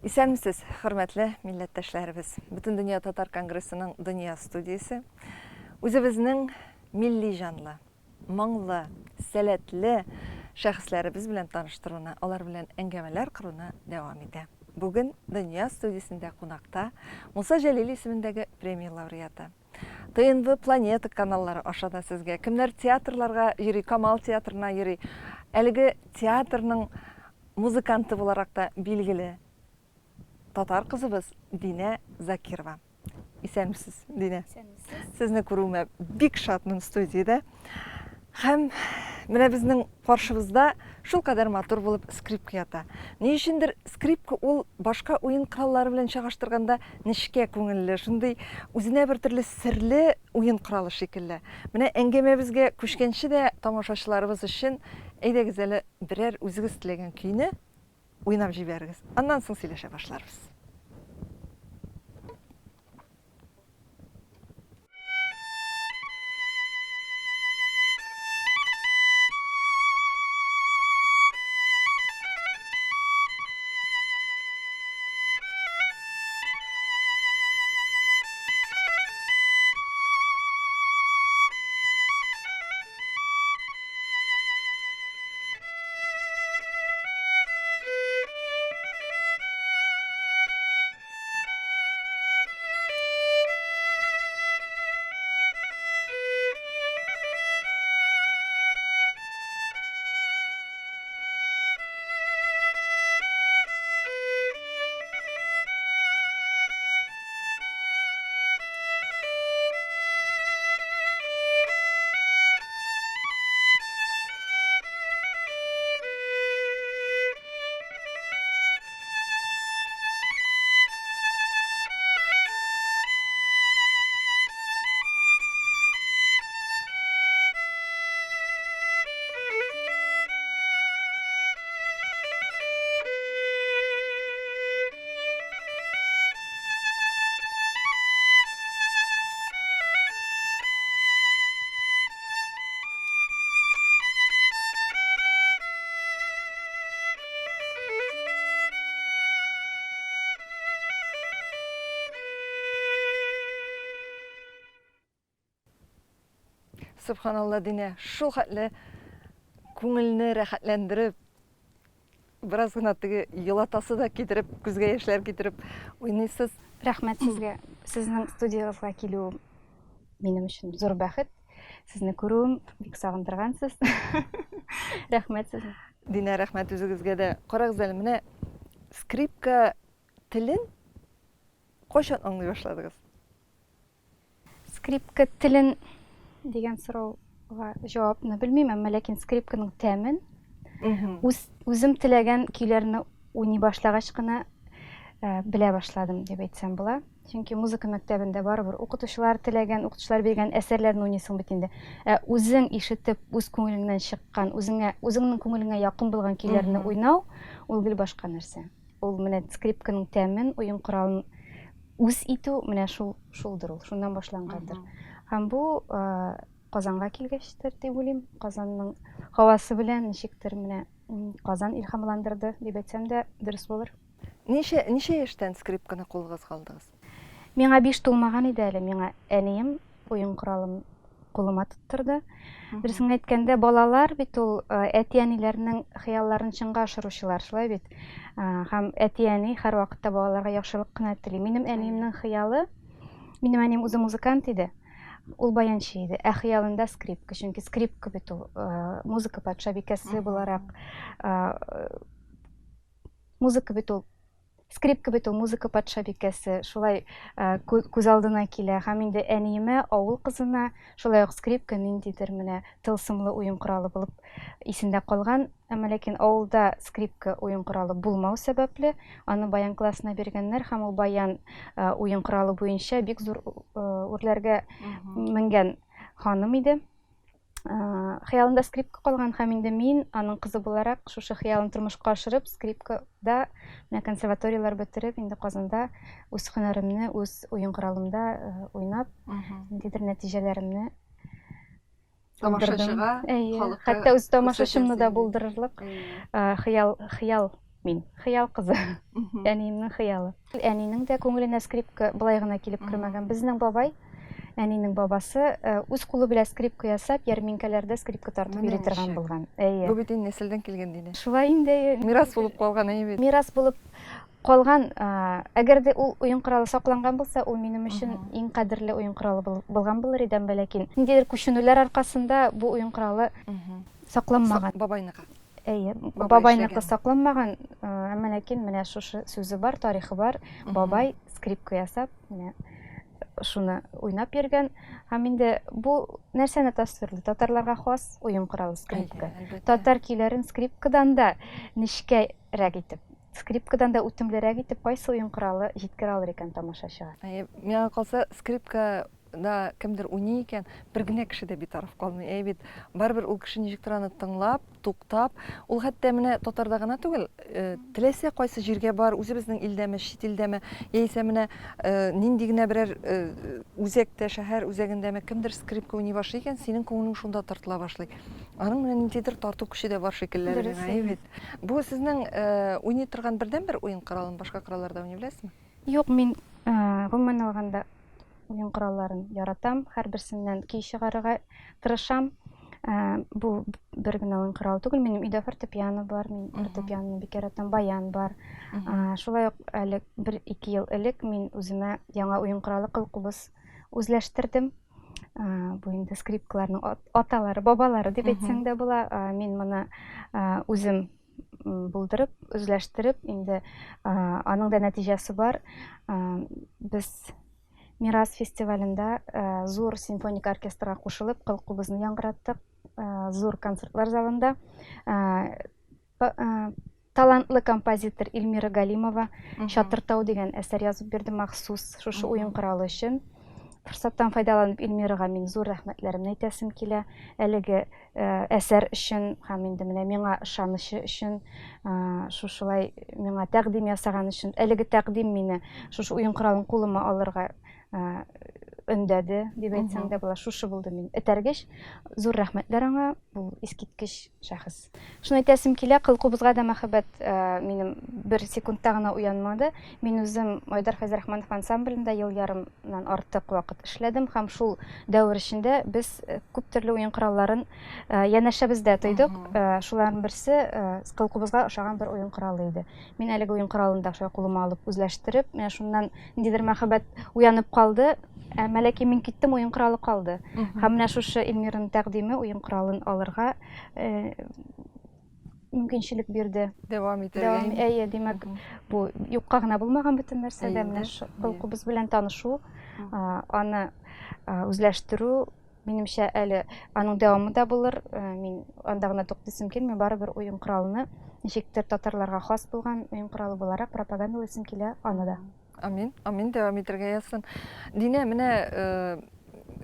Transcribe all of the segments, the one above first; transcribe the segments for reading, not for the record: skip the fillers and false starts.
Исәнмесез, хөрмәтле милләттәшләребез. Бөтен дөнья татар конгрессының дөнья студиясе үзебезнең милли җанлы, моңлы, сәләтле шәхесләребез белән таныштыруны, алар белән әңгәмәләр кыруны дәвам итә. Бүген дөнья студиясендә кунакта Муса Җәлил исемендәге премия лауреаты. ТНВ Планета каналлары ашада сезгә. Кемнәр театрларга йөри, Камал театрына йөри. Әлеге театрның музыканты буларак та билгеле татар кызыбыз Динә Закирова. Исәнмесез, Динә? Исәнмесез. Сезне күрүемә бик шатмын студиядә. Һәм менә безнең каршыбызда шул кадәр матур булып скрипка ята. Ни өчендер скрипка ул башка уен кораллары белән чагыштырганда нечкә күңелле, шундый үзенә бер төрле серле уен коралы шикелле. Менә әңгәмәбезгә күчкәнче дә тамашачыларыбыз өчен әйдәгез әле берәр үзегез теләгән көйне уйнап җибәрегез. Аннан соң сөйләшә башларбыз. Субханалла, Динә, шул хәтле күңелне рәхәтләндереп, бераз гына теге елатасы да китереп, күзгә яшьләр китереп уйныйсыз. Рәхмәт сезгә. Сезнең студиягызга килү минем өчен зур бәхет. Сезне күрүем бик сагындыргансыз. Рәхмәт сезгә. Динә, рәхмәт үзегезгә дә. Карагыз әле, менә скрипка телен кайчан аңлый башладыгыз? Скрипка телен дигән сорауга җавапны белмим, әмма ләкин скрипканың тәмен үзем теләгән көйләрне уйный башлагач кына белә башладым дип әйтсәм була. Чөнки музыка мәктәбендә барыбер укытучылар теләгән, укытучылар биргән әсәрләрне уйныйсың бит инде. Үзең ишетеп, үз күңелеңнән чыккан, үзеңнең күңелеңә якын булган көйләрне уйнау ул гел башка нәрсә. Ул менә скрипканың тәмен, уен коралын үз итү менә шулдыр ул, шуннан башлангандыр. Һәм бу Казанга килгәчтер дип уйлыйм. Казанның һавасы белән ничектер менә Казан илһамландырды дип әйтсәм дә дөрес булыр. Ничә яшьтән скрипканы кулыгызга алдыгыз? Миңа 5 тулмаган иде әле. Миңа әнием уен коралын кулыма тоттырды. Дөресен әйткәндә, балалар бит ул әти-әниләрнең хыялларын чынга ашыручылар, шулай бит. Һәм әти-әни һәр вакытта балаларга яхшылык кына тели. Минем әниемнең хыялы, минем әнием үзе музыкант иде. Ул баянчы иде. Хыялында скрипка, чөнки скрипка бит ул музыка патшабикәсе буларак, музыка бит ул музыка патшабикәсе, шулай күз алдына килә. Һәм инде әниемә, авыл кызына, шулай ук скрипка ниндидер менә тылсымлы уен коралы булып исендә калган. Әмма ләкин авылда скрипка уен коралы булмау сәбәпле, аны баян классына биргәннәр һәм ул баян уен коралы буенча бик зур үрләргә менгән ханым иде. Хыялында скрипка калган һәм инде мин аның кызы буларак шушы хыялын тормышка ашырып, скрипкада менә консерваториялар бетереп, инде Казанда үз һөнәремне, үз уен коралымда уйнап, ниндидер нәтиҗәләремне Тамашачыга, хәтта үз тамашачымны да булдырырлык хыял мин хыял кызы. Әниемнең хыялы. Әнинең дә күңеленә скрипка былай гына килеп кермәгән. Безнең бабай, әнинең бабасы үз кулы белән скрипка ясап, ярминкәләрдә скрипка тартып йөри торган булган. Бу бит инде нәселдән килгән дине. Шулай инде Мирас булып калган бит. Мирас булып калган, әгәр дә ул уен коралы сакланган булса, ул минем өчен иң кадерле уен коралы булган булыр иде, бәләкин. Ниндидер күченүләр аркасында бу уен коралы сакланмаган. Бабайныкы. Бабайныкы сакланмаган, әмма ләкин менә шушы сүзе бар, тарихы бар. Бабай скрипка ясап, менә шуны уйнап йөргән. Һәм инде бу нәрсәне тасвирлый? Татарларга хас уен коралы скрипка. Татар көйләрен скрипкадан да нечкәрәк итеп, скрипкадан да үтемлерәк итеп, кайсы уен коралы җиткерә алыр икән тамашачыга? Миңа калса, скрипка да кемдер уйный икән, бер генә кеше дә битараф калмый. Бит барыбер ул кеше ничек тораны тыңлап, туктап, ул хәтта менә татарда гына түгел, теләсә кайсы җиргә бар, үзебезнең илдәме, чит илдәме, яисә менә нинди генә берәр үзәктә, шәһәр үзәгендәме кемдер скрипка уйный башлый икән, синең күңелең шунда тартыла башлый. Аның менә ниндидер тарту көче дә бар шикелле. Бит. Бу сезнең уйный торган бердән-бер уен коралын башка коралларда уйный беләсезме? Юк, мин гомумән алганда уен коралларын яратам, һәрберсеннән көй чыгарырга тырышам. Бу бер генә уен корал түгел, минем өйдә фортепиано бар, мин фортепианоны бик яратам, баян бар. Шулай ук әле 1-2 ел элек мин үземә яңа уен коралы кылкубыз үзләштердем. Бу инде скрипкаларның аталары, бабалары дип әйтсәң дә була. Мин моны үзем булдырып, үзләштереп, инде аның да нәтиҗәсе бар. Без Мирас фестивалендә зур симфоник оркестрга кушылып, кылкубызны яңгыраттык, зур концертлар залында. Талантлы композитор Эльмира Галимова Чатыртау дигән әсәр язып бирде махсус шушы уен коралы өчен. Форсаттан файдаланып Эльмирага мин зур рәхмәтләремне әйтәсем килә. Әлеге әсәр өчен һәм инде менә миңа ышанышы өчен, шушылай миңа тәкъдим ясаган өчен. Әлеге тәкъдим мине шушы уен коралын кулыма алырга өндәде дип әйтсәң дә була. Шушы булды мин этәргеч. Зур рәхмәтләр аңа, бу искиткеч шәхес. Шуны әйтәсем килә, кылкубызга да мәхәббәт минем бер секундта гына уянмады. Мин үзем Айдар Фәйзрахманов ансамблендә ел ярымнан артык вакыт эшләдем һәм шул дәвр эчендә без күп төрле уен коралларын янәшәбездә тойдык. Шуларның берсе кылкубызга ошаган бер уен коралы иде. Мин әлеге уен коралын да шулай кулыма алып үзләштереп, менә шуннан ниндидер мәхәббәт уянып калды. Мәләки мин киттем, уен коралы калды. Һәм менә шушы Эльмираның тәкъдиме уен коралын алырга мөмкинчелек бирде. Дәвам итәргә. Димәк, бу юкка гына булмаган бөтен нәрсә дә менә кылкубыз белән танышу, аны үзләштерү, минемчә әле аның дәвамы да булыр. Мин анда гына туктыйсым килми, барыбер уен коралны ничектер татарларга хас булган уен коралы буларак пропагандалыйсым килә аны да. Амин, дәвам итәргә язсын. Динә, менә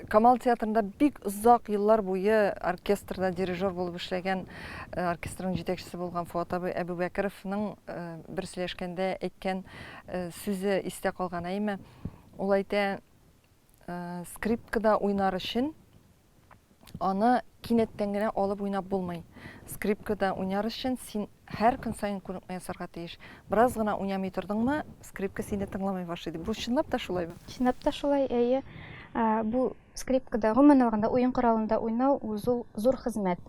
Камал театрында бик озак еллар буе оркестрда дирижер булып эшләгән, оркестрның җитәкчесе булган Фуат Әбүбәкеровның бер сөйләшкәндә әйткән сүзе истә калган. Ул әйтә, скрипкада уйнар өчен аны кинәттән генә алып уйнап булмый. Скрипкада уйнар өчен син һәр көн сайын күнекмә ясарга тиеш. Бераз гына уйнамый тордыңмы, скрипка сине тыңламый башлый. Бу чынлап та шулаймы? Чынлап та шулай, бу скрипкада гомумән алганда уен коралында уйнау ул зур хезмәт.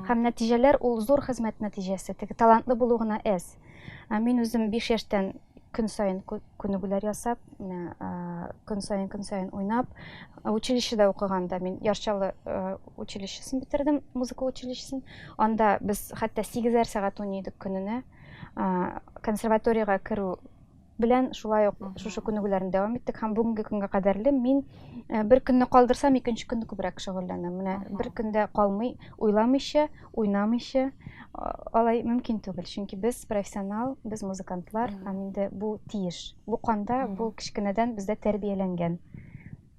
Һәм нәтиҗәләр ул зур хезмәт нәтиҗәсе. Теге талантлы булу гына әз. Мин үзем 5 яшьтән көн сайын күнегүләр ясап, көн сайын уйнап, училищеда укыганда мин Ярчалы училищесын битердем, музыка училищесын. Анда без хәтта 8 сәгать уйныйдык көненә. Консерваториягә керү белән шулай ук шушы күнегүләрне дәвам иттек һәм бүгенге көнгә кадәрле мин бер көнне калдырсам, икенче көнне күбрәк шөгыльләнәм. Менә бер көндә калмый, уйламыйча, уйнамыйча алай мөмкин түгел. Чөнки без профессионал, без музыкантлар, һәм инде бу тиеш. Бу канда, бу кичкенәдән бездә тәрбияләнгән.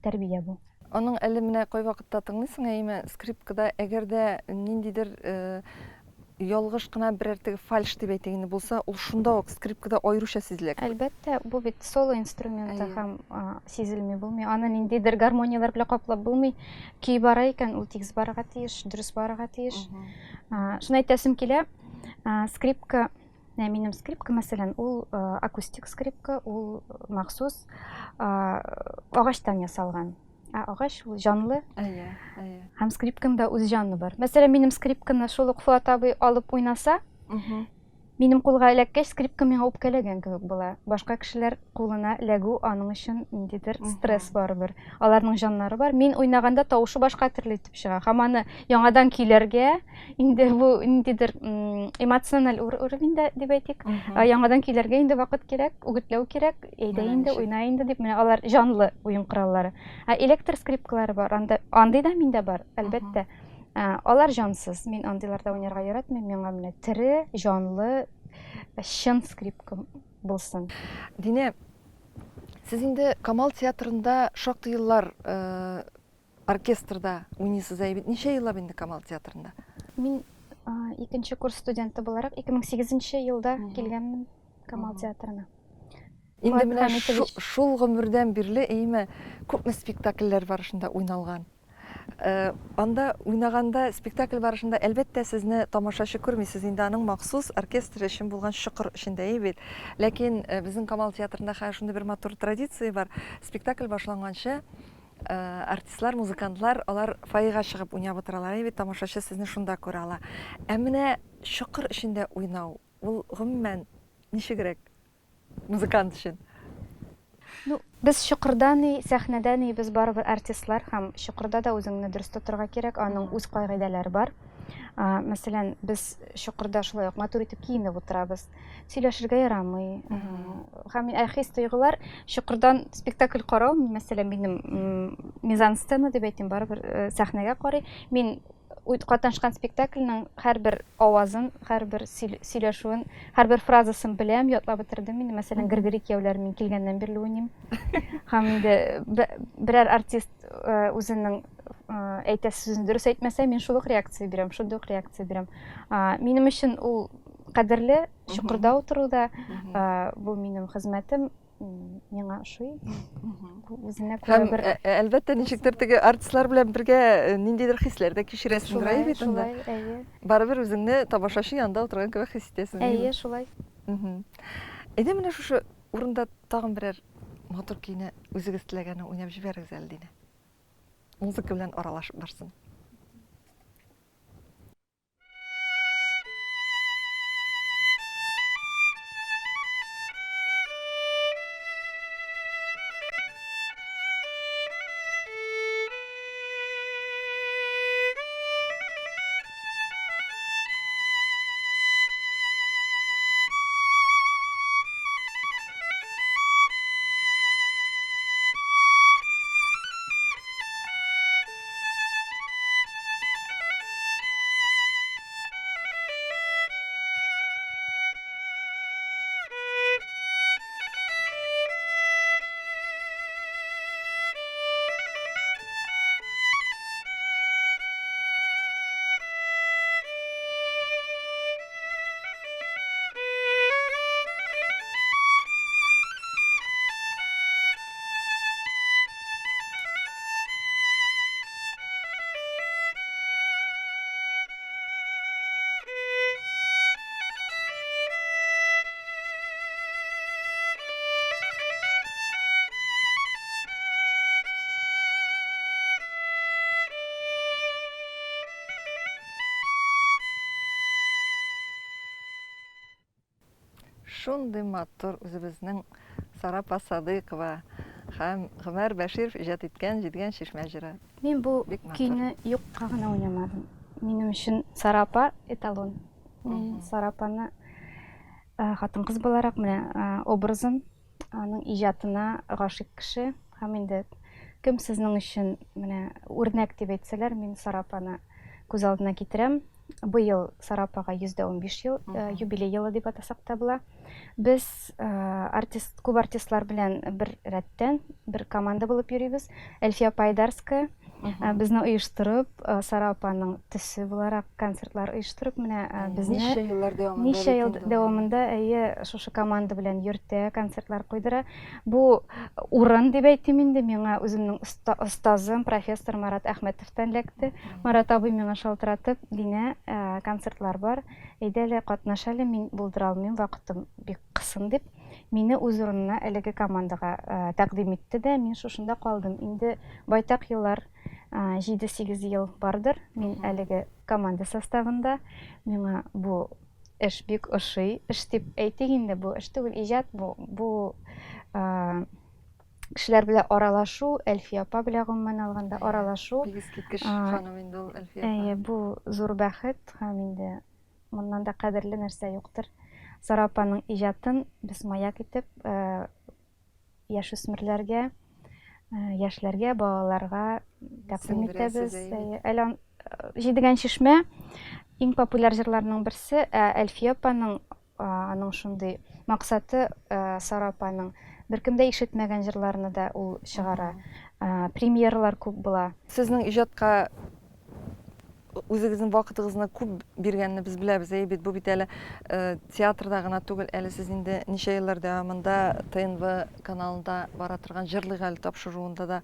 Тәрбия бу. Аның әле менә кай вакытта тыңлыйсың, скрипкада әгәр дә ниндидер ялгыш кына берәр теге фальш дип әйтегәне булса, ул шунда ук скрипкада аеруча сизелә. Әлбәттә, бу бит соло инструменты һәм сизелми булмый. Аны ниндидер гармониялар белән каплап булмый. Көй бара икән, ул тигез барырга тиеш, дөрес барырга тиеш. Шуны әйтәсем килә, скрипка Минем скрипка, мәсәлән, ул акустик скрипка, ул махсус агачтан ясалган. Агач ул җанлы. Һәм скрипканың да үз җаны бар. Мәсәлән, минем скрипканы шул ук Фуат абый алып уйнаса, минем кулга эләккәч, скрипка миңа үпкәләгән кебек була. Башка кешеләр кулына эләгү аның өчен ниндидер стресс барыбер. Аларның җаннары бар. Мин уйнаганда тавышы башка төрле итеп чыга. Һәм аны яңадан көйләргә, инде бу ниндидер эмоциональ уровеньда дип әйтик. Яңадан көйләргә инде вакыт кирәк, үгетләү кирәк. Әйдә инде, уйна инде дип, менә алар җанлы уен кораллары. Электр скрипкалары бар. Андый да миндә бар, әлбәттә. Алар җансыз. Мин андыйларда уйнарга яратмыйм. Миңа менә тере, җанлы, чын скрипка булсын. Дине, сез инде Камал театрында шактый еллар оркестрда уйныйсыз бит. Ничә еллап инде Камал театрында? Мин 2нче курс студенты буларак 2008 елда килгәнмен Камал театрына. Инде менә шул гомердән бирле әйме күпме спектакльләр барышында уйналган. Анда уйнаганда спектакль барышында әлбәттә сезне тамашачы күрми, сез инде аның махсус оркестр өчен булган шуқыр эчендә бит. Ләкин безнең Камал театрында хәзер шундый бер матур традиция бар. Спектакль башланганчы артистлар, музыкантлар алар фойега чыгып уйнап утыралар бит, тамашачы сезне шунда күрә ала. Менә шуқыр эчендә уйнау, ул гомумән ничегрәк музыкант өчен? Без шуқырдан, сәхнәдән без барыбер артистлар һәм шуқырда да үзеңне дөрес тотырга кирәк, аның үз кагыйдәләре бар. Мәсәлән, без шуқырда шулай ук матур итеп киенеп утырабыз. Сөйләшергә ярамый. Һәм хис тойгылар шуқырдан спектакль карау, мәсәлән, минем мизансцена дип әйтим, барыбер сәхнәгә карый. Мин катнашкан спектакльнең һәрбер авазын, һәрбер сөйләшүен, һәрбер фразасын беләм, ятлап бетердем. Мин мәсәлән Григорий Кияүләр мин килгәннән бирле уйныйм. Һәм инде берәр артист үзенең әйтә сүзен дөрес әйтмәсә, мин шул ук реакция бирәм, шундый ук реакция бирәм. Минем өчен ул кадерле шуқырда утыруда, бу минем хезмәтем. Миңа ошый. Үзенә күрә бер Әлбәттә, ничектер теге артистлар белән бергә ниндидер хисләр дә кичерәсең бит инде. Барыбер үзеңне тамашачы янында утырган кебек хис итәсең. Әйе, шулай. Әйдә, менә шушы урында тагын берәр матур көйне үзегез теләгәнне уйнап җибәрегез әле дине. Музыка белән аралашып барсын. Шундый матур үзебезнең Сарапа Садыйкова һәм Гомәр Бәширов иҗат иткән җидгән чишмә җыры. Мин бу көйне юкка гына уйнамадым. Минем өчен Сарапа эталон. Сарапаны хатын-кыз буларак менә образын, аның иҗатына гашыйк кеше һәм инде кем сезнең өчен менә үрнәк дип әйтсәләр, мин Сарапаны күз алдына китерәм. Быел Сарапага 115 ел юбилей елы дип атасак та була. Без күп артистлар белән бер рәттән, бер команда булып йөрибез. Әлфия Пайдарская, Безне оештырып, Сара апаның төсе буларак концертлар оештырып, менә безне Ничә еллар дәвамында? ничә ел дәвамында шушы команда белән йөртә, концертлар куйдыра. Бу урын дип әйтим инде, миңа үземнең остазым профессор Марат Әхмәтовтан эләкте. Марат абый миңа шалтыратып, Динә, концертлар бар, әйдә әле катнаш әле, мин булдыра алмыйм, вакытым бик кысын дип, мине үз урынына әлеге командага тәкъдим итте дә, мин шушында калдым. Инде байтак еллар, 7-8 ел бардыр, мин әлеге команда составында. Миңа бу эш бик ошый. Эш дип әйтик инде, бу эш түгел, иҗат, бу кешеләр белән аралашу, Әлфия апа белән гомумән алганда аралашу. Бик искиткеч ханым инде ул Әлфия апа. Бу зур бәхет, һәм инде моннан да кадерле нәрсә юктыр. Сара апаның иҗатын без маяк итеп яшүсмерләргә, яшьләргә, балаларга тәкъдим итәбез. Әле 7 шишмә иң популяр җырларның берсе, Әлфия апаның аның шундый максаты, Сара апаның беркемдә ишетмәгән җырларны да ул чыгара. Премьералар күп була. Сезнең иҗатка үзегезнең вакытыгызны күп биргәнне без беләбез. Бит бу бит әле театрда гына түгел, әле сез инде ничә еллар дәвамында ТНВ каналында бара торган җырлый гал тапшыруында да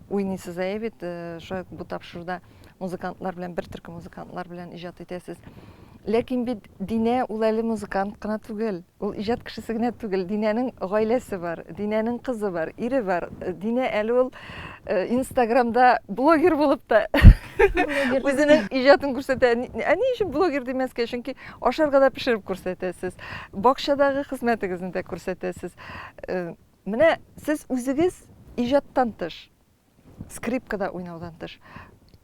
уйныйсыз. Бит шулай бу тапшыруда музыкантлар белән, бер төркем музыкантлар белән иҗат итәсез. Ләкин бит Динә ул әле музыкант кына түгел, ул иҗат кешесе генә түгел. Динәнең гаиләсе бар, Динәнең кызы бар, ире бар. Динә әле ул Инстаграмда блогер булып та үзенең иҗатын күрсәтә. Ни өчен блогер димәскә? Чөнки ашарга да пешереп күрсәтәсез. Бакчадагы хезмәтегезне дә күрсәтәсез. Менә сез үзегез иҗаттан тыш, скрипкада уйнаудан тыш,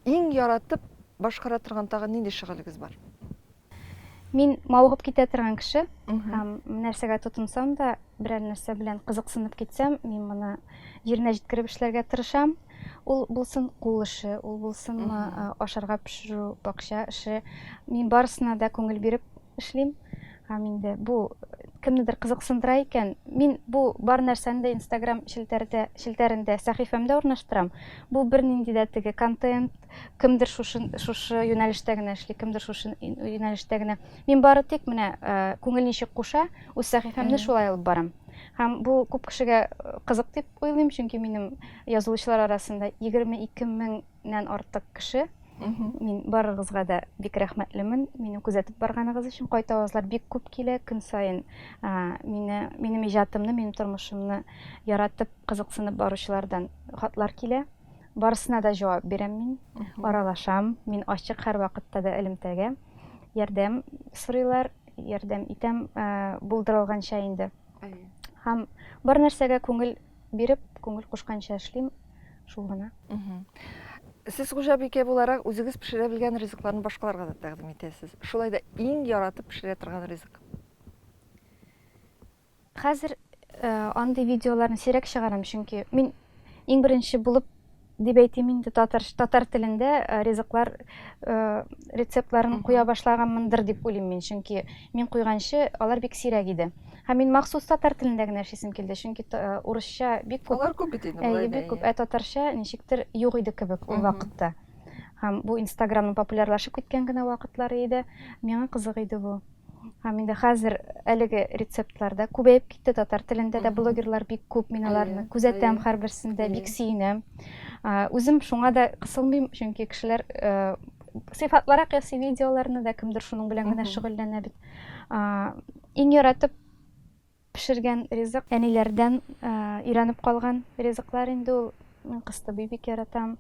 иң яратып башкара торган тагын нинди шөгылегез бар? Мин мавыгып китә торган кеше, һәм нәрсәгә тотынсам да, берәр нәрсә белән кызыксынып китсәм, мин моны җиренә җиткереп эшләргә тырышам. Ул булсын кул эше, ул булсын ашарга пешерү, бакча эше. Мин барысына да күңел биреп эшлим. Һәм инде бу кемнедер кызыксындыра икән, мин бу бар нәрсәне дә Инстаграм челтәрендә, сәхифәмдә урнаштырам. Бу бернинди дә теге контент, кемдер шушы юнәлештә генә эшли, кемдер шушы юнәлештә генә. Мин бары тик менә күңел ничек куша, үз сәхифәмне шулай алып барам. Һәм бу күп кешегә кызык дип уйлыйм, чөнки минем язылучылар арасында 22 меңнән артык кеше. Мин барыгызга да бик рәхмәтлемен. Мине күзәтеп барганыгыз өчен. Кайта авызлар бик күп килә, көн саен минем иҗатымны, минем тормышымны яратып, кызыксынып баручылардан хатлар килә. Барысына да җавап бирәм мин, аралашам. Мин ачык һәр вакытта да элемтәгә. Ярдәм сорыйлар, ярдәм итәм булдырылганча инде. Һәм бар нәрсәгә күңел биреп, күңел кушканча эшлим, шул гына. Сез хуҗабикә буларак үзегез пешерә белгән ризыкларны башкаларга да тәкъдим итәсез. Шулай да иң яратып пешерә торган ризык. Хәзер андый видеоларны сирәк чыгарам, чөнки мин иң беренче булып дип әйтим инде татар телендә ризыклар рецептларын куя башлаганмындыр дип уйлыйм мин, чөнки мин куйганчы алар бик сирәк иде. Һәм мин махсус татар телендә генә эшлисем килде, чөнки урысча бик күп. Алар күп бит инде. Бик күп, татарча ничектер юк иде кебек ул вакытта. Һәм бу Инстаграмның популярлашып киткән генә вакытлары иде. Миңа кызык иде бу. Һәм инде хәзер әлеге рецептларда күбәеп китте, татар телендә дә блогерлар бик күп, мин аларны күзәтәм һәрберсендә, бик сөенәм. Үзем шуңа да кысылмыйм, чөнки кешеләр сыйфатлырак ясый видеоларны да, кемдер шуның белән генә шөгыльләнә бит. Иң яратып пешергән ризык, әниләрдән өйрәнеп калган ризыклар инде ул. Мин кыстыбый бик яратам,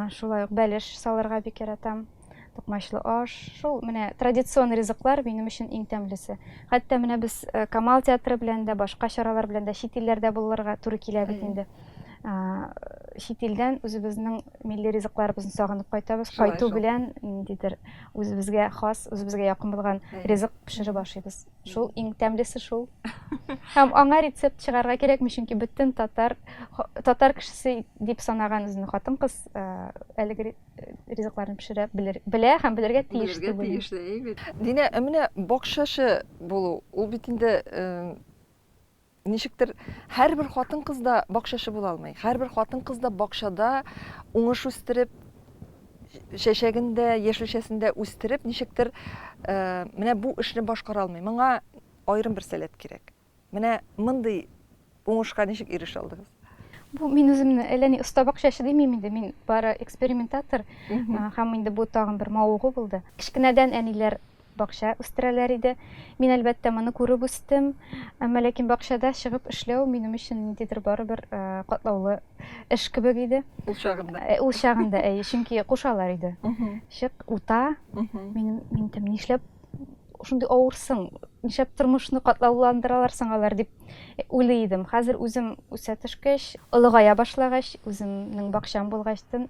шулай ук бәлеш салырга бик яратам. Токмачлы аш, шул менә традицион ризыклар минем өчен иң тәмлесе. Хәтта менә без Камал театры белән дә, башка чаралар белән дә чит илләрдә булырга туры килә бит инде. Чит илдән үзебезнең милли ризыкларыбызны сагынып кайтабыз. Кайту белән ниндидер үзебезгә хас, үзебезгә якын булган ризык пешереп ашыйбыз. Шул иң тәмлесе шул. Һәм аңа рецепт чыгарга кирәкми, чөнки бөтен татар кешесе дип санаган үзенең хатын-кыз әлеге ризыкларны пешерә белә һәм белергә тиеш дип уйлыйм. Динә, менә бакчашы булу, ул бит инде ничектер һәрбер хатын-кыз да бакчачы була алмый. Һәрбер хатын-кыз да бакчада уңыш үстереп, чәчәгендә, яшелчәсендә үстереп, ничектер менә бу эшне башкара алмый. Моңа аерым бер сәләт кирәк. Менә мондый уңышка ничек ирешә алдыгыз? Бу мин үземне әллә ни оста бакчачы димим инде. Мин бары экспериментатор. Һәм инде бу тагын бер мавыгы булды. Кичкенәдән әниләр бакча үстерәләр иде. Мин әлбәттә моны күреп үстем. Әмма ләкин бакчада чыгып эшләү минем өчен ниндидер бары бер катлаулы эш кебек иде. Ул чагында. Ул чагында, чөнки кушалар иде. Чык, ута. Мин нишләп шундый авырсың, нишләп тормышны катлауландыраларсың алар дип уйлый идем. Хәзер үзем үсә төшкәч, олыгая башлагач, үземнең бакчам булгачтан,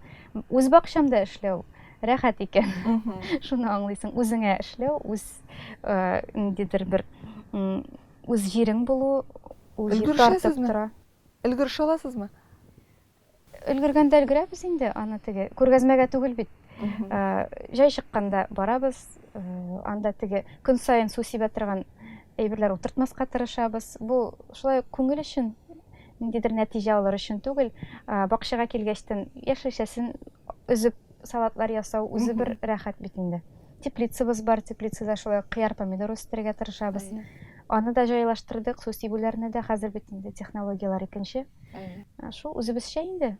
үз бакчамда эшләү рәхәт икән. Шуны аңлыйсың, үзеңә эшләү, үз ниндидер бер үз җирең булу, үз тартып тора. Өлгереш аласызмы? Өлгергәндә өлгерәбез инде, аны теге күргәзмәгә түгел бит. Җай чыкканда барабыз, анда теге көн сайын су сибә торган әйберләр утыртмаска тырышабыз. Бу шулай күңел өчен, ниндидер нәтиҗә алыр өчен түгел. Бакчага килгәчтән яшелчәсен өзеп салатлар ясау үзе бер рәхәт бит инде. Теплицабыз бар, теплицада шулай кыяр, помидор үстерергә тырышабыз. Аны да җайлаштырдык, су сибүләрне дә. Хәзер бит инде технологиялар икенче. Шул үзебезчә инде.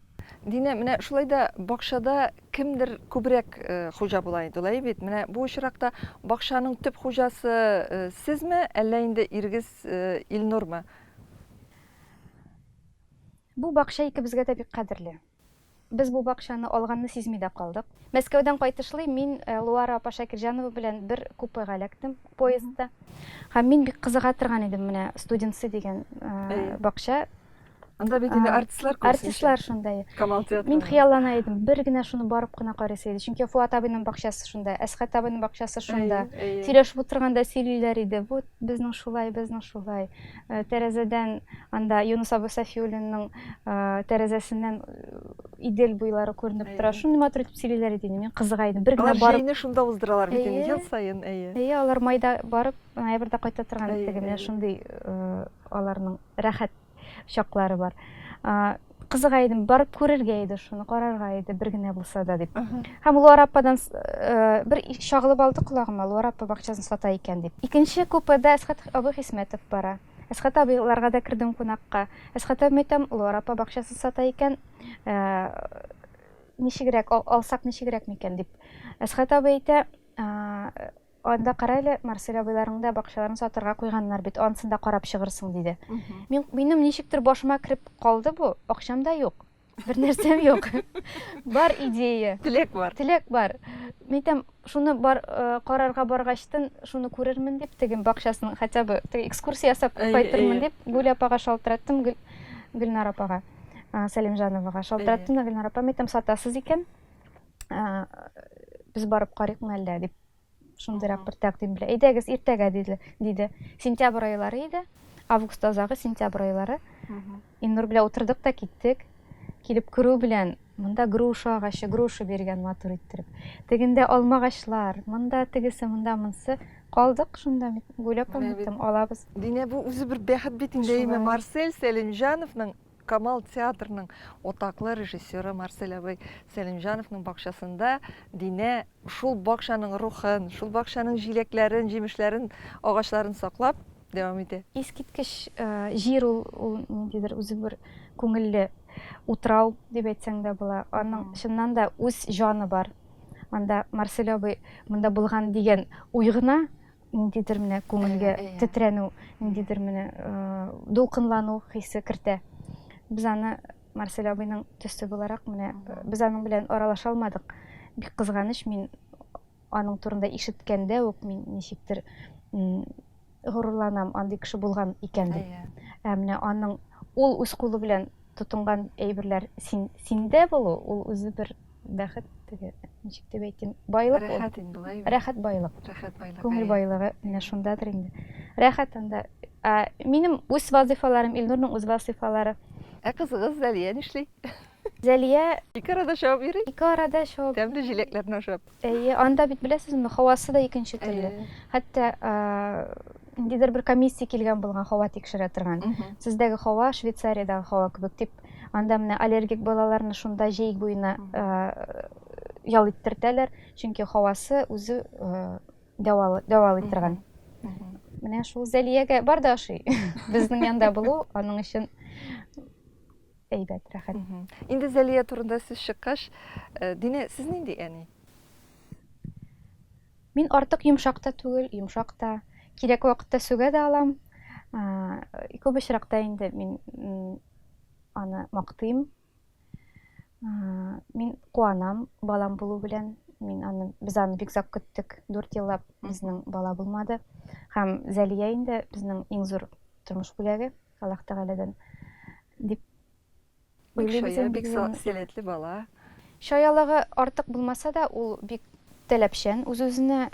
Динә, менә шулай да бакчада кемдер күбрәк хуҗа була иде, улай бит. Менә бу очракта бакчаның төп хуҗасы сезме, әллә инде иргез Илнурмы? Бу бакча икебезгә дә бик кадерле. Без бу бакчаны алганны сизми дә калдык. Мәскәүдән кайтышлый мин Луара апа Шакирҗанова белән бер купега эләктем поездда. Һәм мин бик кызыга торган идем менә студентсы дигән бакча. Анда бит инде артистлар күрсен. Артистлар шундай. Камал театры. Мин хыяллана идем, бер генә шуны барып кына карыйсы иде. Чөнки Фуат абыйның бакчасы шунда, Әсхәт абыйның бакчасы шунда. Сөйләшеп утырганда сөйлиләр иде. Бу безнең шулай, безнең шулай. Тәрәзәдән анда Юнус абый Сафиуллинның тәрәзәсеннән Идел буйлары күренеп тора. Шуны матур итеп сөйлиләр иде. Мин кызыга идем. Бер генә барып җәйне шунда уздыралар бит инде ел сайын, алар майда барып, ноябрьдә кайта торган теге менә шундый аларның рәхәт чаклары бар. Кызыга идем, барып күрергә иде, шуны карарга иде, бер генә булса да дип. Һәм Луара ападан бер шагылып алды колагыма, Луара апа бакчасын сата икән дип. Икенче купеда Әсхәт абый Хисмәтов бара. Әсхәт абыйларга да кирдем кунакка. Әсхәт абый әйтәм, Луара апа бакчасын сата икән, ничегрәк алсак ничегрәк микән дип. Әсхәт абый әйтә, анда кара әле, Марсель абыйларның да бакчаларын сатырга куйганнар бит, анысын да карап чыгырсың диде. Минем ничектер башыма кирип калды бу, акчам да юк. Бер нәрсәм юк. Бар идея. Теләк бар. Теләк бар. Митем, шуны бар карарга баргачтан, шуны күрермен дип, тегин бакчасын хотя бы экскурсия ясап кайтырмын дип, Гүл апага шалтыраттым, Гөлнар апага, Сәлимҗановага шалтыраттым да, Гөлнар апа, митем, сатасыз икән, без барып карыйкмы әллә дип. Шундыйрак бер тәкъдим белән. Әйдәгез, иртәгә диде. Сентябрь айлары иде. Август азагы сентябрь айлары. Илнур белән утырдык та киттек. Килеп күрү белән, монда груша агачы, груша бергән матур иттереп. Тегендә алма агачлар, монда тегесе, монда монсы. Калдык шунда, Гүләп әйтем, алабыз. Динә, бу үзе бер бәхет бит инде. Марсель Сәлимҗановның, Камал театрының отаклы режиссеры Марсель абый Сәлимҗановның бакчасында Динә шул бакчаның рухын, шул бакчаның җиләкләрен, җимешләрен, агачларын саклап дәвам итә. Искиткеч җир ул ниндидер үзе бер күңелле утрау дип әйтсәң дә була. Аның чыннан да үз җаны бар. Анда Марсель абый монда булган дигән уйгына ниндидер менә күңелгә тетрәнү, ниндидер менә дулкынлану хисе кертә. Без аны Марсель абыйның төсе буларак менә без аның белән аралаша алмадык. Бик кызганыч, мин аның турында ишеткәндә үк мин ничектер горурланам, андый кеше булган икән дип. Менә аның ул үз кулы белән тотынган әйберләр синдә булу, ул үзе бер бәхет, ничек дип әйтим, байлык. Рәхәт инде булай. Рәхәт байлык. Рәхәт байлык. Күңел байлыгы менә шундадыр инде. Рәхәт анда. Минем үз вазифаларым, Илнурның үз вазифалары. Кызыгыз Зәлия нишләй? Зәлия Ике арада шауып йөри. ике арада шауып. Тәмле җиләкләрне ашап. Анда бит беләсезме, һавасы да икенче төрле. Хәтта ниндидер бер комиссия килгән булган һава тикшерә торган. Сездәге һава Швейцариядагы һава кебек дип, анда менә аллергик балаларны шунда җәй буена ял иттертәләр, чөнки һавасы үзе дәвалый торган. Менә шул Зәлиягә бар да ашый. Безнең янда булу аның өчен әйбәт, рәхәт. Инде Зәлия турында сүз чыккач, Дине, сез нинди әни? Мин артык йомшак та түгел, йомшак та. Кирәк вакытта сүгә дә алам. Күп очракта инде мин аны мактыйм. Мин куанам балам булу белән. Без аны бик озак көттек. 4 еллап безнең бала булмады. Һәм Зәлия инде безнең иң зур тормыш бүләге Аллаһ Тәгаләдән дип уйлыйм. Бик сәләтле бала. Шаялыгы артык булмаса да, ул бик таләпчән, үз-үзенә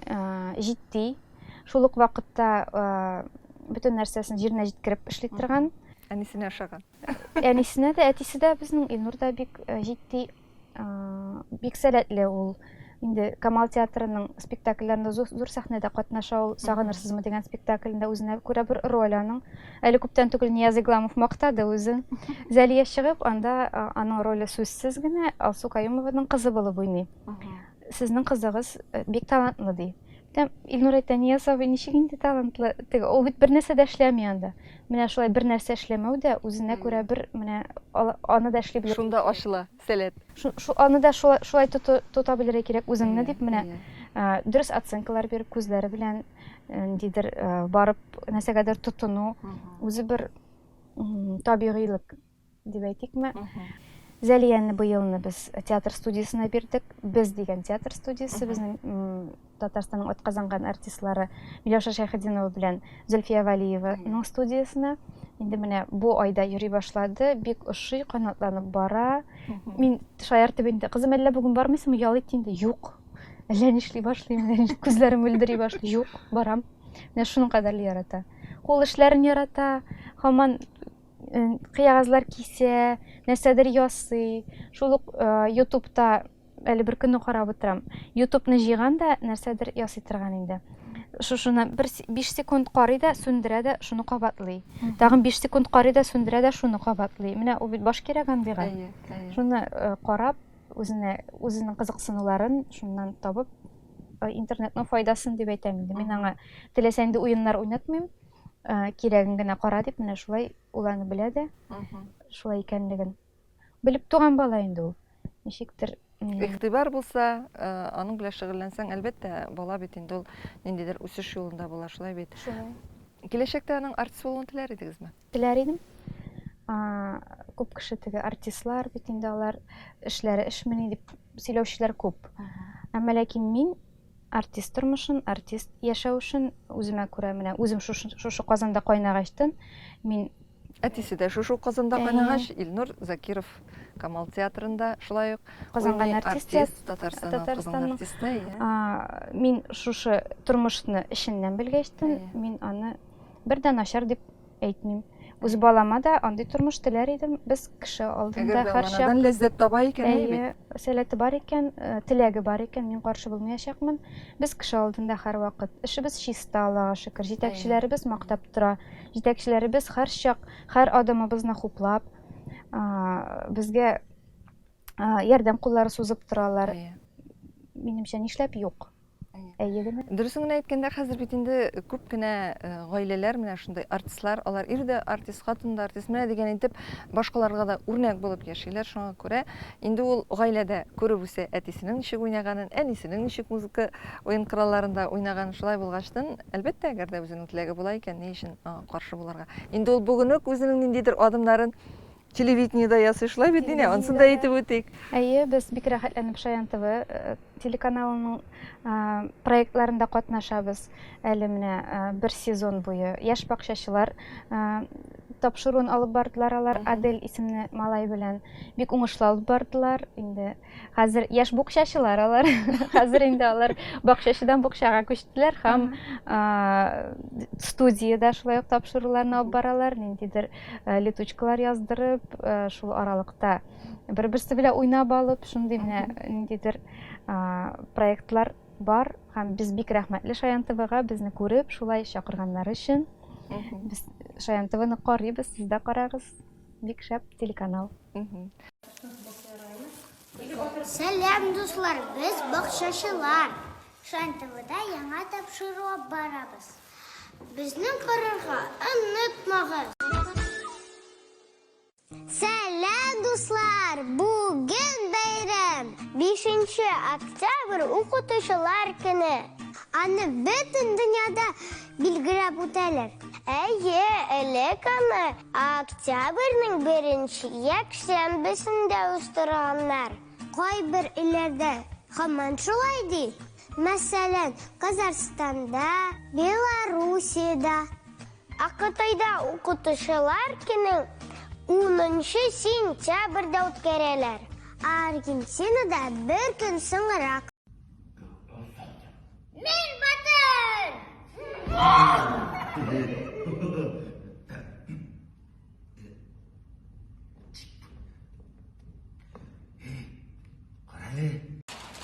җитди. Шул ук вакытта бөтен нәрсәсен җиренә җиткереп эшли торган. Әнисенә ошаган. Әнисенә дә, әтисе дә безнең Илнур да бик җитди, бик сәләтле ул. Инде Камал театрының спектакльләрендә зур сәхнәдә катнаша, ул Сагынырсызмы дигән спектакльдә үзенә күрә бер роль аның. Әле күптән түгел Нияз Игламов мактады үзен. Зәлия чыгып, анда аның роле сүзсез генә Алсу Каюмованың кызы булып уйный. Сезнең кызыгыз бик талантлы ди. Илнур әйтә, Нияз абый ничек инде талантлы? Ул бит бер нәрсә дә эшләми анда. Менә шулай бер нәрсә эшләмәү дә үзенә күрә бер менә аны да эшли белә. Шунда ачыла сәләт. Аны да шулай тота белергә кирәк үзеңне дип менә дөрес оценкалар биреп, күзләре белән дидер барып нәрсәгәдер тотыну, үзе бер табигыйлык дип әйтикме. Зәлияне быелны без театр студиясына бирдек. Без дигән театр студиясе безнең Татарстанның атказанган артистлары Миләүшә Шәйхетдинова белән Зөлфия Валиеваның студиясына. Инде менә бу айда йөри башлады, бик ошый, канатланып бара. Мин шаяртып инде, кызым, әллә бүген бармыйсыңмы, ял ит инде? Юк. Әллә нишли башлыйм, күзләрем мөлдери башлый. Юк, барам. Менә шуның кадәрле ярата. Кул эшләрен ярата, һаман кыягазлар кисә, нәрсәдер ясый. Шул ук YouTube'та әле бер көнне карап утырам. YouTube'ны җыйган да нәрсәдер ясый торган инде. Шуны 5 секунд карый да, сүндерә дә, шуны кабатлый. Тагын 5 секунд карый да, сүндерә дә, шуны кабатлый. Менә ул бит баш кирәк андыйга. Шуны карап, үзенең кызыксынуларын шуннан табып, интернетның файдасын дип әйтәм инде. Мин аңа теләсә инде уеннар уйнатмыйм. Кирәген генә кара дип, менә шулай ул аны белә дә. Шулай икәнлеген белеп туган бала инде ул. Ничектер игътибар булса, аның белән шөгыльләнсәң, әлбәттә, бала бит инде ул ниндидер үсеш юлында була, шулай бит. Киләчәктә аның артист булуын теләр идегезме? Теләр идем. Күп кеше теге артистлар бит инде, алар эшләре эшмени дип сөйләүчеләр күп. Әмма ләкин мин артист тормышын, артист яшәүшен үземә күрә, менә үзем шушы Казанда кайнагачтын, мин әтисе дә шушы Казанда кайнагач, Илнур Закиров Камал театрында шулай ук Казанган артист, Татарстанның артисты. Мин шушы тормышны эшеннән белгәчтен, мин аны бердән начар дип әйтмим. Үз балама да андый тормыш теләр идем. Без кеше алдында һәрчак анадан ләззәт таба икән, сәләте бар икән, теләге бар икән, мин каршы булмаячакмын. Без кеше алдында һәрвакыт эшебез чиста, Аллага шөкер. Җитәкчеләребез мактап тора. Җитәкчеләребез һәрчак һәр адымыбызны хуплап, безгә ярдәм куллары сузып торалар. Минемчә, нишләп юк? Дөресен генә әйткәндә, хәзер бит инде күп кенә гаиләләр менә шундай артистлар, алар ирдә артист, хатында артист менә дигән итеп башкаларга да үрнәк булып яшиләр. Шуңа күрә инде ул гаиләдә күреп үсә, әтисенең ничек уйнаганын, әнисенең ничек музыка уен коралларында уйнаганын, шулай булгачтан, әлбәттә, әгәр дә үзенең теләге була икән, ни өчен каршы буларга. Инде ул бүген үк үзенең ниндидер адымнарын телевидениедә ясый, шулай бит, Дине, ансын да әйтеп үтик. Без бик рәхәтләнеп Шаян ТВ телеканалының проектларында катнашабыз. Әле менә бер сезон буе яшь бакчачылар тапшыруын алып бардылар, алар Адель исемле малай белән бик уңышлы алып бардылар. Инде хәзер яшь бакчачылар алар. Хәзер инде алар бакчачыдан бакчага күчтеләр һәм студиядә шулай ук тапшыруларны алып баралар. Ниндидер летучкалар яздырып, шул аралыкта бер-берсе белән уйнап алып, шундый менә ниндидер проектлар бар һәм без бик рәхмәтле Шаян ТВ-га безне күреп шулай чакырганнары өчен. Без Шаян ТВ-ны карыйбыз, сез дә карагыз. Бик шәп телеканал. Сәлам, дуслар, без бакчачылар. Шаян ТВ-да яңа тапшыруга барабыз. Безнең карарга онытмагыз. Сәлам, дуслар, бүген бәйрәм. 5 октябрь укытучылар көне. Аны бөтен дөньяда билгеләп үтәләр. Әйе, элек аны октябрьнең 1 якшәмбесендә уздырганнар. Кайбер илләрдә һаман шулай ди. Мәсәлән, Казахстанда, Белоруссиядә. Кытайда укытучылар көне 10 сентябрьдә үткәрәләр. Аргентинада бер көн соңрак. Мин батыр!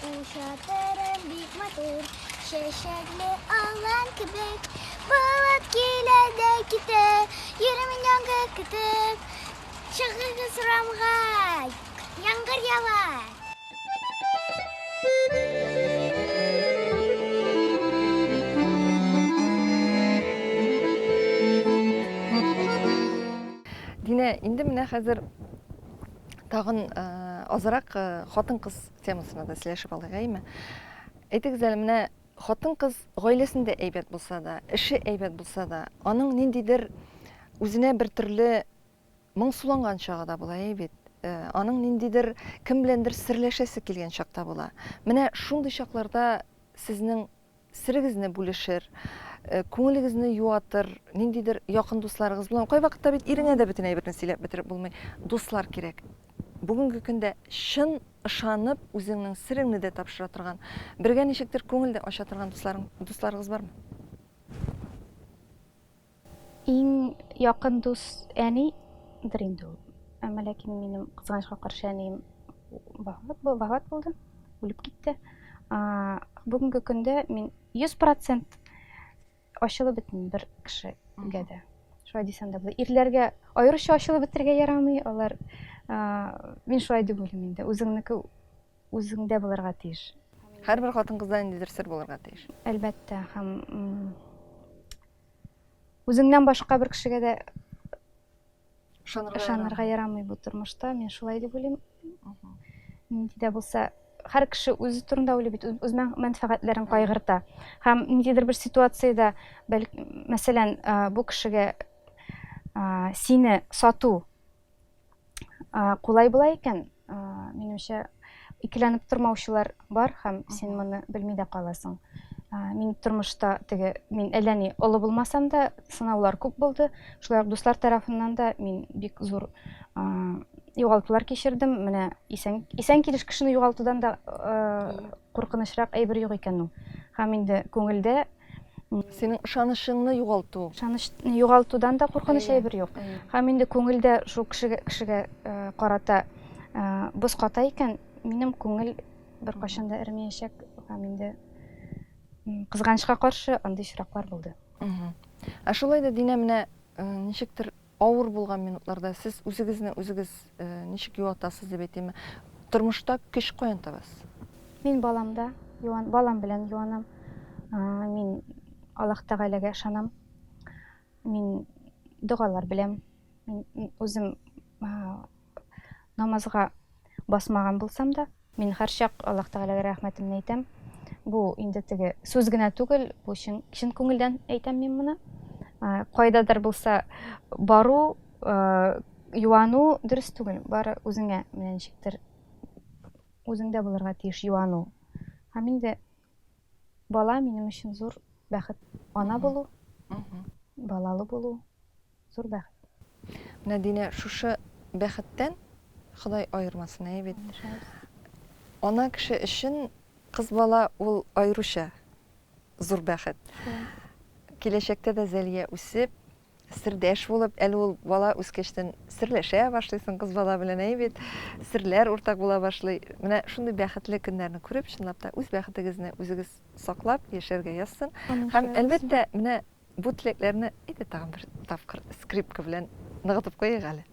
Uşatırım bik matır, şeşekli alan kebek. Balat kilede kite, 20 milyon kıtıp. Çıkığı sıramgay, yangır yavaş. Дина, инде менә хәзер тагын азрак хатын-кыз темасына да сөйләшеп алыйк, әйме? Әйтегез әле, менә хатын-кыз гаиләсендә әйбәт булса да, эше әйбәт булса да, аның ниндидер үзенә бер төрле моңсуланган чагы да була, әйбәт. Аның ниндидер кем беләндер серләшәсе килгән чакта була. Менә шундый чакларда сезнең сирегезне бүлешер, күңелегезне юатыр, ниндидер якын дусларыгыз белән. Кай вакытта бит иреңә дә бөтен әйберне сөйләп бетереп булмый. Дуслар кирәк. Бүгенге көндә шын ышанып, үзеңнең сиреңне дә тапшыра торган, бергә ничектер күңелдә ача торган дусларыгыз бармы? Иң якын дус әнидер инде ул. Әмма ләкин минем кызганычка каршы әнием вафат булды, үлеп китте. Бүгенге көндә мин 100% ачылып бетмим бер кешегә дә. Шулай дисәм дә була. Ирләргә аеруча ачылып бетергә ярамый, алар мин шулай дип уйлыйм инде. Үзеңнеке үзеңдә булырга тиеш. Һәрбер хатын-кызда ниндидер сер булырга тиеш. Әлбәттә, һәм үзеңнән башка бер кешегә дә ышанырга ярамый бу тормышта. Мин шулай дип уйлыйм. Нинди дә булса, һәр кеше үзе турында уйлый бит, үз мәнфәгатьләрен кайгырта. Һәм ниндидер бер ситуациядә, мәсәлән, бу кешегә сине сату кулай була икән, минемчә, икеләнеп тормаучылар бар һәм син моны белми дә каласың. Мин тормышта мин әлләни олы булмасам да, сынаулар күп булды. Шулай ук дуслар тарафыннан да мин бик зур югалтулар кичердем. Менә исән килеш кешене югалтудан да куркынычрак әйбер юк икән ул. Һәм инде күңелдә синең ышанышыңны югалту. Ышанычны югалтудан да куркыныч әйбер юк. Һәм инде күңелдә шул кешегә карата боз ката икән, минем күңел бер кашан да эрмәячәк. Һәм инде кызганычка каршы андый очраклар булды. Шулай да Дина, менә ничектер авыр булган минутларда сез үзегезне ничек юатасыз дип әйтәме? Тормышта көч каян табасыз? Мин балам белән юанам. Мин Аллаһ Тәгаләгә ышанам. Мин дугалар беләм. Мин үзем намазга басмаган булсам да, мин һәрчак Аллаһ Тәгаләгә рәхмәтемне әйтәм. Бу инде сүз генә түгел, бу чын күңелдән әйтәм мин моны. Кайдадыр булса бару, юану дөрес түгел. Бары үзеңә менә ничектер үзеңдә булырга тиеш юану. Һәм инде бала минем өчен зур бәхет. Ана булу, балалы булу зур бәхет. Менә Дина, шушы бәхеттән Ходай айырмасын, әйбәт. Ана кеше өчен кыз бала ул айруча зур бәхет. Киләчәктә дә Зәлия үсеп, сирдәш булып, әле ул бала үскәчтән сирләшә башлыйсың кыз бала белән бит. Сирләр уртак була башлый. Менә шундый бәхетле көннәрне күреп, чынлап та үз бәхетегезне үзегез саклап яшәргә язсын. Һәм әлбәттә, менә бу теләкләрне әйтә тагын бер тапкыр скрипка белән ныгытып куйыйк әле.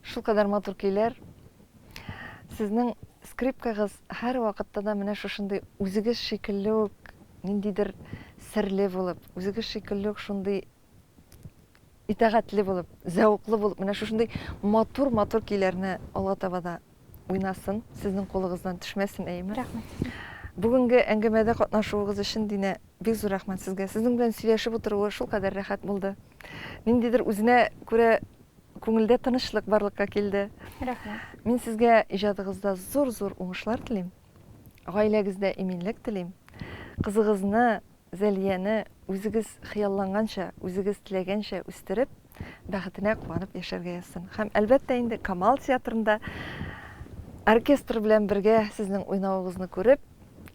Шул кадәр матур көйләр. Сезнең скрипкагыз һәр вакытта да менә шушындый үзегез шикелле үк ниндидер серле булып, үзегез шикелле үк шундый итәгатьле булып, зәвыклы булып, менә шушындый матур көйләрне алга таба да уйнасын, сезнең кулыгыздан төшмәсен, әйеме? Рәхмәт. Бүгенге әңгәмәдә катнашуыгыз өчен Динә бик зур рәхмәт сезгә. Сезнең белән сөйләшеп утыруы шул кадәр рәхәт булды. Ниндидер үзенә күрә күңелдә тынычлык барлыкка килде. Рәхмәт. Мин сезгә иҗатыгызда зур уңышлар телим. Гаиләгездә иминлек телим. Кызыгызны, Зәлияне үзегез хыялланганча, үзегез теләгәнчә үстереп, бәхетенә куанып яшәргә язсын. Һәм әлбәттә инде Камал театрында оркестр белән бергә сезнең уйнавыгызны күреп,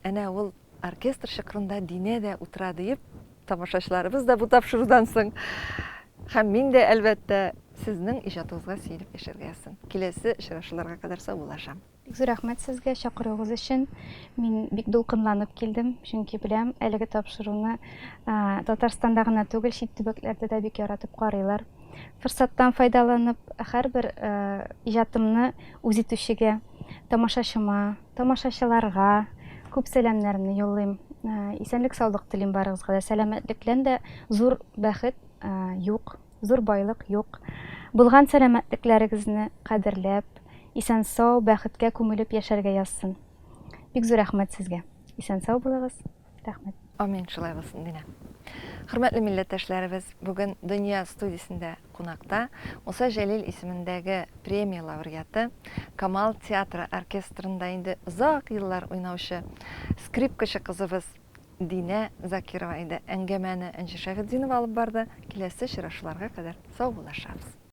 әнә ул оркестр чокырында Динә дә утыра диеп, тамашачыларыбыз да бу тапшырудан соң һәм мин дә әлбәттә сезнең иҗатыгызга сөенеп яшәргә язсын. Киләсе очрашуларга кадәр сау булашам. Бик зур рәхмәт сезгә чакыруыгыз өчен. Мин бик дулкынланып килдем, чөнки беләм, әлеге тапшыруны Татарстанда гына түгел, чит төбәкләрдә дә бик яратып карыйлар. Форсаттан файдаланып, һәрбер иҗатымны үз итүчегә, тамашачыма, тамашачыларга күп сәламнарымны юллыйм. Исәнлек, саулык телим барыгызга да. Сәламәтлеклән дә зур бәхет юк, зур байлык юк. Булган сәламәтлекләрегезне кадерләп, исән сау, бәхеткә күмелеп яшәргә язсын. Бик зур рәхмәт сезгә. Исән сау булыгыз. Рәхмәт. Амин, шулай булсын, Динә. Хөрмәтле милләттәшләребез, бүген Дөнья студиясендә кунакта Муса Җәлил исемендәге премия лауреаты, Камал театры оркестрында инде озак еллар уйнаучы скрипкачы кызыбыз Динә Закирова инде әңгәмәне Әнҗи Шәйхетдинова алып барды. Киләсе очрашуларга кадәр сау булашабыз.